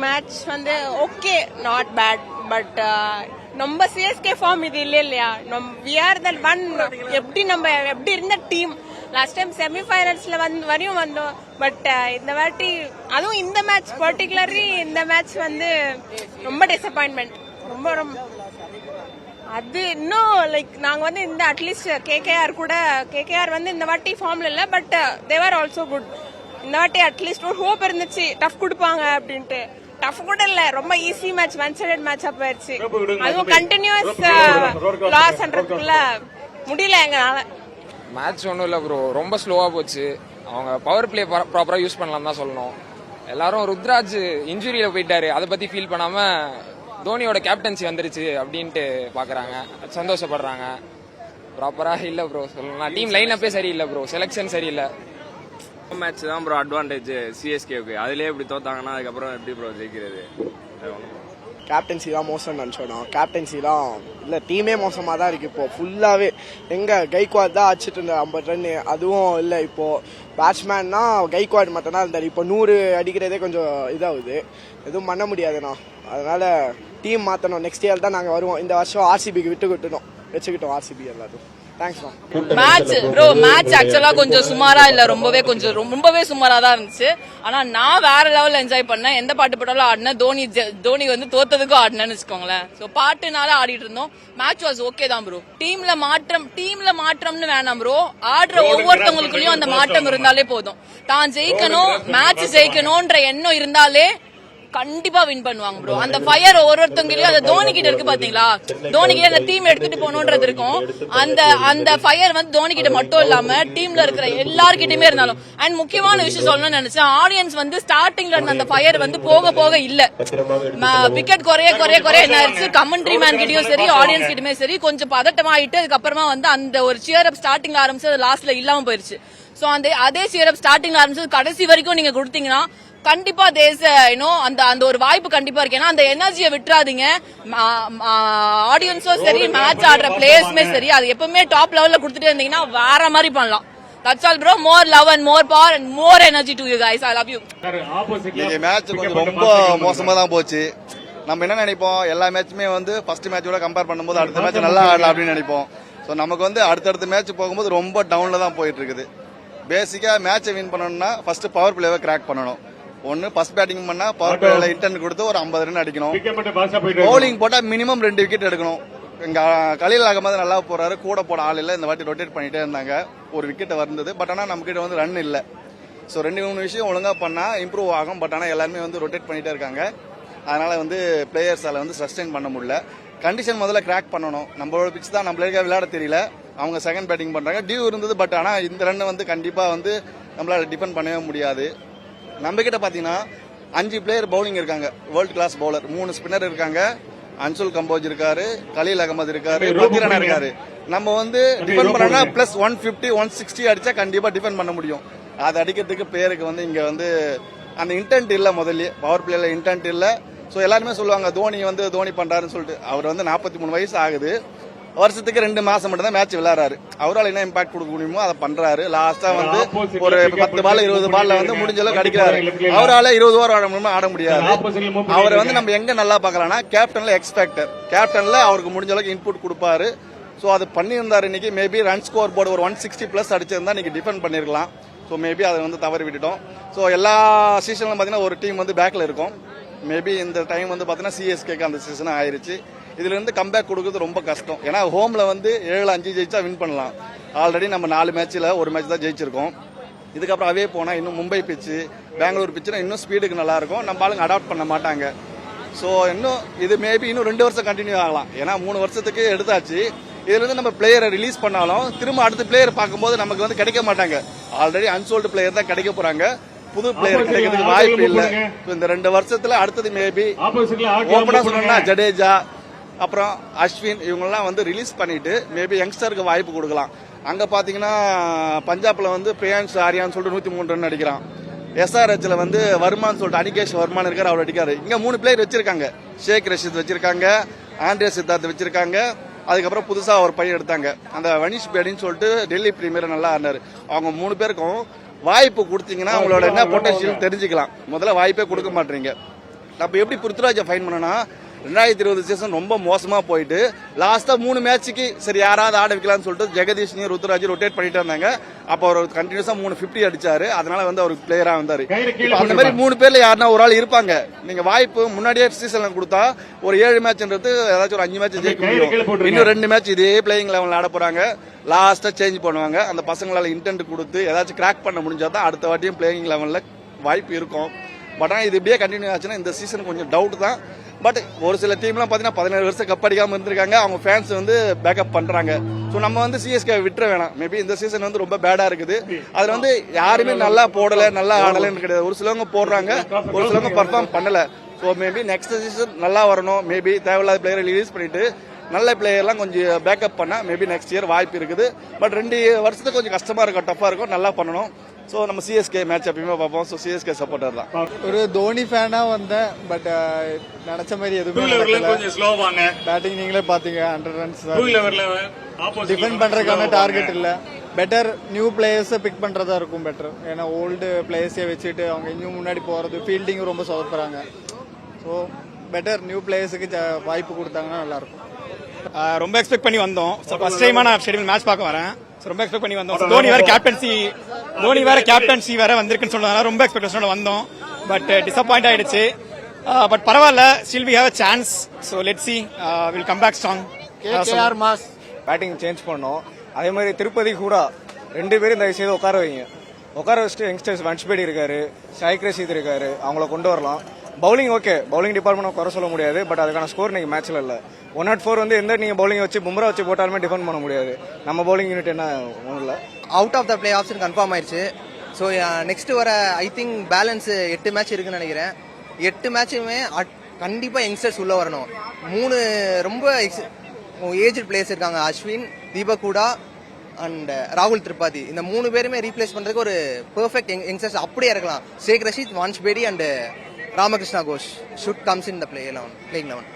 Match வந்து okay not bad but நம்ம CSK form இது இல்லையா வி ஆர் தட் ஒன் எப்படி இருந்த டீம் லாஸ்ட் டைம் செமிஃபைனல்ஸ்ல வரையும் வந்தோம் பட் இந்த வாட்டி அதுவும் இந்த மேட்ச் பர்டிகுலர்லி இந்த மேட்ச் வந்து ரொம்ப டிசப்பாயின்மெண்ட் ரொம்ப அது இன்னும் லைக் நாங்க வந்து இந்த அட்லீஸ்ட் கேகேஆர் வந்து இந்த வாட்டி ஃபார்ம்ல இல்ல பட் தேவர் ஆல்சோ குட் இந்த வாட்டி அட்லீஸ்ட் ஒரு ஹோப் இருந்துச்சு டஃப் கொடுப்பாங்க அப்படின்ட்டு டஃப் கூட இல்ல ரொம்ப easy match one sided match அப் ஆயிடுச்சு அதுவும் கண்டினியூஸ் லாஸ்ன்றதுக்குள்ள முடியல எங்கனால மேட்ச் ஒன்றும் இல்லை ப்ரோ ரொம்ப ஸ்லோவா போச்சு அவங்க பவர் பிளே ப்ராப்பரா யூஸ் பண்ணலாம் தான் சொல்லணும் எல்லாரும் ருத்ராஜ் இன்ஜுரியில போயிட்டாரு அதை பத்தி ஃபீல் பண்ணாம தோனியோட கேப்டன்சி வந்துருச்சு அப்படின்ட்டு பாக்குறாங்க சந்தோஷப்படுறாங்க ப்ராப்பரா இல்ல ப்ரோ சொல்லலாம் டீம் லைன் அப்பே சரியில்லை ப்ரோ செலக்ஷன் சரியில்லை மேட்ச் தான் ப்ரோ அட்வான்டேஜ் சிஎஸ்கேவுக்கு அதுலேயே இப்படி தோத்தாங்கன்னா அதுக்கப்புறம் எப்படி ப்ரோ ஜெயிக்கிறது கேப்டன்சி தான் மோசம்னு நினச்சோம் கேப்டன்சிலாம் இல்லை டீமே மோசமாக தான் இருக்குது இப்போது ஃபுல்லாகவே எங்கே கைக்வாட் தான் அடிச்சிட்டு இருந்த 50 ரன் அதுவும் இல்லை இப்போது பேட்ஸ்மேன்னா கைக்வாட் மட்டும்தான் இருந்தார் இப்போ 100 அடிக்கிறதே கொஞ்சம் இதாகுது எதுவும் பண்ண முடியாதுண்ணா அதனால் டீம் மாற்றணும் நெக்ஸ்ட் இயர் தான் நாங்கள் வருவோம் இந்த வருஷம் ஆர்சிபிக்கு வச்சுக்கிட்டோம் ஆர்சிபி எல்லாத்தையும் மேட்ச் ஆக்சுவலா கொஞ்சம் சுமாரா இல்ல ரொம்பவே சுமாரா தான் இருந்துச்சு ஆனா நான் வேற லெவல்ல என்ஜாய் பண்ணேன் எந்த பாட்டு போட்டாலும் ஆடினேன் தோனி வந்து தோத்ததுக்கும் ஆடினேன்னு வச்சுக்கோங்களேன் சோ பாட்டுனால ஆடிட்டு இருந்தோம் மேட்ச் வாஸ் ஓகே தான் ப்ரோ டீம்ல மாற்றம்னு வேணாம் ப்ரோ ஆடுற ஒவ்வொருத்தவங்களுக்குள்ளயும் அந்த மாற்றம் இருந்தாலே போதும் தான் ஜெயிக்கணும் மேட்ச் ஜெயிக்கணும்ன்ற எண்ணம் இருந்தாலே கண்டிப்பா வின் பண்ணுவாங்க ப்ரோ அந்த ஃபயர் ஒவ்வொருத்தவங்களையும் அந்த தோனி கிட்ட இருக்கு பாத்தீங்களா தோனி கிட்ட அந்த டீம் எடுத்துட்டு போகணும்ன்றது இருக்கும் அந்த ஃபயர் வந்து தோனி கிட்ட மட்டும் இல்லாம டீம்ல இருக்கிற எல்லார்கிட்டயுமே இருந்தாலும் அண்ட் முக்கியமான விஷயம் சொல்லணும்னு நினைச்சேன் ஆடியன்ஸ் வந்து ஸ்டார்டிங்ல இருந்த அந்த ஃபயர் வந்து போக இல்ல விக்கெட் குறைய என்ன ஆயிடுச்சு கமெண்ட்ரி மேன் கிட்டயும் சரி ஆடியன்ஸ் கிட்டயுமே சரி கொஞ்சம் பதட்டமாயிட்டு அதுக்கப்புறமா வந்து அந்த ஒரு சியர் அப் ஸ்டார்டிங்ல ஆரம்பிச்சு லாஸ்ட்ல இல்லாம போயிருச்சு சோ அதே சியர் அப் ஸ்டார்டிங்ல ஆரம்பிச்சு கடைசி வரைக்கும் நீங்க கொடுத்தீங்கன்னா கண்டிப்பா அந்த ஒரு வாய்ப்பு கண்டிப்பா இருக்கு ஏன்னா அந்த எனர்ஜியை விட்டுறாதீங்க ஆடியன்ஸும் சரி மேட்ச் ஆடுற பிளேயர்ஸுமே சரி அது எப்பவுமே டாப் லெவல்ல கொடுத்துட்டே இருந்தீங்கன்னா வேற மாதிரி பண்ணலாம் That's all bro more love and more power and more energy to you guys I love you இந்த மேட்ச் கொஞ்சம் ரொம்ப மோசமா தான் போச்சு நம்ம என்ன நினைப்போம் எல்லா மேட்சுமே வந்து ஃபர்ஸ்ட் மேட்சோட கம்பேர் பண்ணும்போது அடுத்த மேட்ச் நல்லா ஆடலாம் அப்படின்னு நினைப்போம் சோ நமக்கு வந்து அடுத்தடுத்த மேட்ச் போகும்போது ரொம்ப டவுன்ல தான் போயிட்டு இருக்குது பேசிக்கா மேட்சை வின் பண்ணணும்னா ஃபர்ஸ்ட் பவர் பிளேவை கிராக் பண்ணணும் ஒன்னு ஃபர்ஸ்ட் பேட்டிங் பண்ணா பவர் பிளேல இன்டென்ட் கொடுத்து ஒரு 50 ரன் அடிக்கணும் பவுலிங் போட்டா மினிமம் 2 விக்கெட் எடுக்கணும் இங்க கலீல் அகமது நல்லா போறாரு கூட போட ஆள் இல்ல இந்த வாட்டி ரொட்டேட் பண்ணிட்டே இருந்தாங்க ஒரு விக்கெட் வந்தது பட் ஆனா நம்ம கிட்ட வந்து ரன் இல்ல சோ 2-3 விஷயம் ஒழுங்கா பண்ணா இம்ப்ரூவ் ஆகும் பட் ஆனா எல்லாருமே வந்து ரொட்டேட் பண்ணிட்டே இருக்காங்க அதனால வந்து பிளேயர்ஸால வந்து சஸ்டெயின் பண்ண முடியல கண்டிஷன் முதல்ல கிராக் பண்ணணும் நம்மளோட பிச் தான் நம்மளுக்கு விளையாட தெரியல அவங்க செகண்ட் பேட்டிங் பண்றாங்க டியூ இருந்தது பட் ஆனா இந்த ரன் வந்து கண்டிப்பா வந்து நம்மளால டிபெண்ட் பண்ணவே முடியாது நம்ம கிட்ட பாத்தீங்கன்னா 5 பிளேயர் பவுலிங் இருக்காங்க வேர்ல்ட் கிளாஸ் பவுலர் 3 ஸ்பின்னர் இருக்காங்க அன்சுல் கம்போஜ் இருக்காரு கலீல் அகமது இருக்காரு பத்திரனா இருக்காரு நம்ம வந்து டிஃபெண்ட் பண்ணா பிளஸ் 150 160 அடிச்சா கண்டிப்பா டிஃபெண்ட் பண்ண முடியும் அது அடிக்கிறதுக்கு பிளேயருக்கு வந்து இங்க வந்து அந்த இன்டென்ட் இல்ல முதல்ல பவர் பிளேல இன்டென்ட் இல்ல சோ எல்லாருமே சொல்லுவாங்க தோனி பண்றாருன்னு சொல்லிட்டு அவர் வந்து 43 வயசு ஆகுது வருஷத்துக்கு 2 மாசம் மட்டும் தான் மேட்ச் விளையாடுறாரு அவரால் என்ன இம்பாக்ட் கொடுக்க முடியுமோ அதை பண்றாரு லாஸ்டா வந்து ஒரு 10 பால் 20 பால்ல வந்து முடிஞ்ச அளவுக்கு அடிக்கிறாரு அவரால் 20 ஓவர் ஆட முடியாது அவரை வந்து நம்ம எங்க நல்லா பாக்கலாம்னா கேப்டன்ல எக்ஸ்பெக்டர் கேப்டன்ல அவருக்கு முடிஞ்ச அளவுக்கு இன்புட் கொடுப்பாரு சோ அது பண்ணியிருந்தாரு இன்னைக்கு மேபி ரன் ஸ்கோர் போர்டு ஒரு 160 பிளஸ் அடிச்சிருந்தா இன்னைக்கு டிஃபெண்ட் பண்ணிருக்கலாம் சோ மேபி அதை வந்து தவறி விட்டுட்டோம் சோ எல்லா சீசன்ல பாத்தீங்கன்னா ஒரு டீம் வந்து பேக்ல இருக்கும் மேபி இந்த டைம் வந்து பாத்தீங்கன்னா சிஎஸ்கேக்கு அந்த சீசன் ஆயிருச்சு இதுல இருந்து கம்பேக் கொடுக்கறது ரொம்ப கஷ்டம் ஏன்னா ஹோம்ல வந்து 7-5 ஜெயிச்சா வின் பண்ணலாம் ஆல்ரெடி நம்ம 4 மேட்ச்ல ஒரு மேட்ச் தான் ஜெயிச்சிருக்கோம் இதுக்கப்புறம் அவே போனா இன்னும் மும்பை பிச்சு பெங்களூர் பிச்சுனா இன்னும் ஸ்பீடுக்கு நல்லா இருக்கும் நம்ம ஆளுங்க அடாப்ட் பண்ண மாட்டாங்க சோ இன்னும் இது மேபி இன்னும் 2 வருஷம் கண்டினியூ ஆகலாம் ஏன்னா 3 வருஷத்துக்கு எடுத்தாச்சு இதுல இருந்து நம்ம பிளேயரை ரிலீஸ் பண்ணாலும் திரும்ப அடுத்த பிளேயர் பார்க்கும்போது நமக்கு வந்து கிடைக்க மாட்டாங்க ஆல்ரெடி அன்சோல்டு பிளேயர் தான் கிடைக்க போறாங்க புது பிளேயர் கிடைக்கிறதுக்கு வாய்ப்பு இல்ல இந்த 2 வருஷத்துல அடுத்தது மேபி ஓபனா சொல்லணும்னா ஜடேஜா அப்புறம் அஸ்வின் இவங்கெல்லாம் வந்து ரிலீஸ் பண்ணிட்டு மேபி யங்ஸ்டருக்கு வாய்ப்பு கொடுக்கலாம் அங்க பாத்தீங்கன்னா பஞ்சாப்ல வந்து பிரியான்ஸ் ஆரியான்னு சொல்லிட்டு 103 ரன் அடிக்கிறான் எஸ்ஆர்ஹெச்ல வந்து வர்மான்னு சொல்லிட்டு அனிகேஷ் வர்மான் இருக்காரு அவர் அடிக்காரு இங்க 3 பிளேயர் வச்சிருக்காங்க ஷேக் ரஷீத் வச்சிருக்காங்க ஆண்ட்ரியா சித்தார்த் வச்சிருக்காங்க அதுக்கப்புறம் புதுசா ஒரு பையன் எடுத்தாங்க அந்த வனிஷ் பேடின்னு சொல்லிட்டு டெல்லி பிரீமியர் நல்லா ஆடினாரு அவங்க 3 பேருக்கும் வாய்ப்பு கொடுத்தீங்கன்னா அவங்களோட என்ன பொட்டன்ஷியல் தெரிஞ்சுக்கலாம் முதல்ல வாய்ப்பே கொடுக்க மாட்டீங்க நம்ம எப்படி பிருத்விராஜை ஃபைன் பண்ணனா 2020 சீசன் ரொம்ப மோசமா போயிட்டு லாஸ்டா 3 மேட்சுக்கு சரி யாராவது ஆட வைக்கலாம்னு சொல்லிட்டு ஜெகதீஷ் ருத்ராஜ் ரொட்டேட் பண்ணிட்டு இருந்தாங்க. அப்போ அவர் கண்டினியூஸா 350 அடிச்சாரு. அதனால வந்து அவர் பிளேயரா வந்தாரு. அந்த மாதிரி 3 பேர்ல யாருன்னா ஒரு ஆள் இருப்பாங்க. நீங்க வாய்ப்பு முன்னாடியே சீசன்ல கொடுத்தா ஒரு 7 மேட்ச்ன்றது ஏதாச்சும் ஒரு 5 மேட்ச் ஜெயிக்க முடியும். இன்னும் 2 மேட்ச் இதே பிளேயிங் லெவல்ல ஆட போறாங்க. லாஸ்டா சேஞ்ச் பண்ணுவாங்க. அந்த பசங்களால இன்டென்ட் கொடுத்து ஏதாச்சும் கிராக் பண்ண முடிஞ்சாதான் அடுத்த வாட்டியும் பிளேயிங் லெவல்ல வாய்ப்பு இருக்கும். பட் ஆனால் இது இப்படியே கண்டினியூ ஆச்சுன்னா இந்த சீசன் கொஞ்சம் டவுட் தான். பட் ஒரு சில டீம்லாம் பார்த்தீங்கன்னா 17 வருஷம் கப் அடிக்காமல் இருந்திருக்காங்க. அவங்க ஃபேன்ஸ் வந்து பேக்கப் பண்ணுறாங்க. ஸோ நம்ம வந்து சிஎஸ்கே விட்டுற வேணாம். மேபி இந்த சீசன் வந்து ரொம்ப பேடாக இருக்குது. அதில் வந்து யாருமே நல்லா போடலை நல்லா ஆடலைன்னு கிடையாது. ஒரு சிலவங்க போடுறாங்க, ஒரு சிலவங்க பர்ஃபார்ம் பண்ணலை. ஸோ மேபி நெக்ஸ்ட் சீசன் நல்லா வரணும். மேபி தேவையில்லாத பிளேயரை ரிலீஸ் பண்ணிட்டு நல்ல பிளேயர்லாம் கொஞ்சம் பேக்கப் பண்ணால் மேபி நெக்ஸ்ட் இயர் வாய்ப்பு இருக்குது. பட் 2 வருஷத்துக்கு கொஞ்சம் கஷ்டமாக இருக்கும், டஃப்பாக இருக்கும், நல்லா பண்ணணும். ஸோ நம்ம சிஎஸ்கே மேட்ச் எப்பயுமே பார்ப்போம். ஸோ சிஎஸ்கே சப்போர்ட்டர் தான். ஒரு தோனி ஃபேனா வந்தேன். பட் நினைச்ச மாதிரி எதுவுமே கொஞ்சம் ஸ்லோவாங்க. பேட்டிங் நீங்களே பாத்தீங்க, 100 ரன்ஸ் டிஃபெண்ட் பண்றதுக்கான டார்கெட் இல்ல. பெட்டர் நியூ பிளேயர்ஸ் பிக் பண்றதா இருக்கும் பெட்டர். ஏன்னா ஓல்டு பிளேயர்ஸே வச்சுட்டு அவங்க இன்னும் முன்னாடி போறது, ஃபீல்டிங் ரொம்ப சொதப்புறாங்க. ஸோ பெட்டர் நியூ பிளேயர்ஸுக்கு வாய்ப்பு கொடுத்தாங்கன்னா நல்லா இருக்கும். ரொம்ப எக்ஸ்பெக்ட் பண்ணி வந்தோம். ஃபர்ஸ்ட் டைமா நான் ஷெட்யூல் மேட்ச் பார்க்க வரேன். ரொம்ப எக்ஸ்பெக்ட் பண்ணி வந்தோம். தோனி வேற கேப்டன்சி வேற வந்திருக்குன்னு சொன்னதால ரொம்ப எக்ஸ்பெக்டேஷனோட வந்தோம். பட் டிசப்பாயிண்ட் ஆயிடுச்சு. பட் பரவாயில்ல, still we have a chance. So let's see, will come back strong. KR mass batting change பண்ணோம். அதே மாதிரி திருப்பதி கூட 2 பேரும் தயவு செய்து உட்கார வைங்க. உட்கார வச்சுட்டு யங்ஸ்டர்ஸ் வன்ஷ்பேடி இருக்காரு, ஷாயிக் ரஷீத் இருக்காரு, அவங்கள கொண்டு வரலாம். பவுலிங் ஓகே, பவுலிங் டிபார்ட்மெண்ட் குறை சொல்ல முடியாது. பட் அதுக்கான ஸ்கோர் நீங்க மேட்ச்ல இல்ல. 104 வந்து எந்த நீங்க பவுலிங் வச்சு பும்ரா வச்சு போட்டாலுமே டிஃபெண்ட் பண்ண முடியாது. நம்ம பவுலிங் யூனிட் என்ன ஒன்றும் இல்லை. Out of the play option confirm ஆயிடுச்சு. ஸோ நெக்ஸ்ட் வர ஐ திங்க் பேலன்ஸ் 8 மேட்ச் இருக்குன்னு நினைக்கிறேன். 8 மேட்சுமே கண்டிப்பா யங்ஸ்டர்ஸ் உள்ள வரணும். 3 ரொம்ப ஏஜ் பிளேயர்ஸ் இருக்காங்க. அஸ்வின், தீபக் ஹூடா அண்ட் ராகுல் திரிபாதி. இந்த 3 பேருமே ரீப்ளேஸ் பண்றதுக்கு ஒரு பெர்ஃபெக்ட் யங்ஸ்டர்ஸ் அப்படியே இருக்கலாம். Sheikh Rasheed, Vansh Bedi and Ramakrishna Ghosh should comes in the playing 11.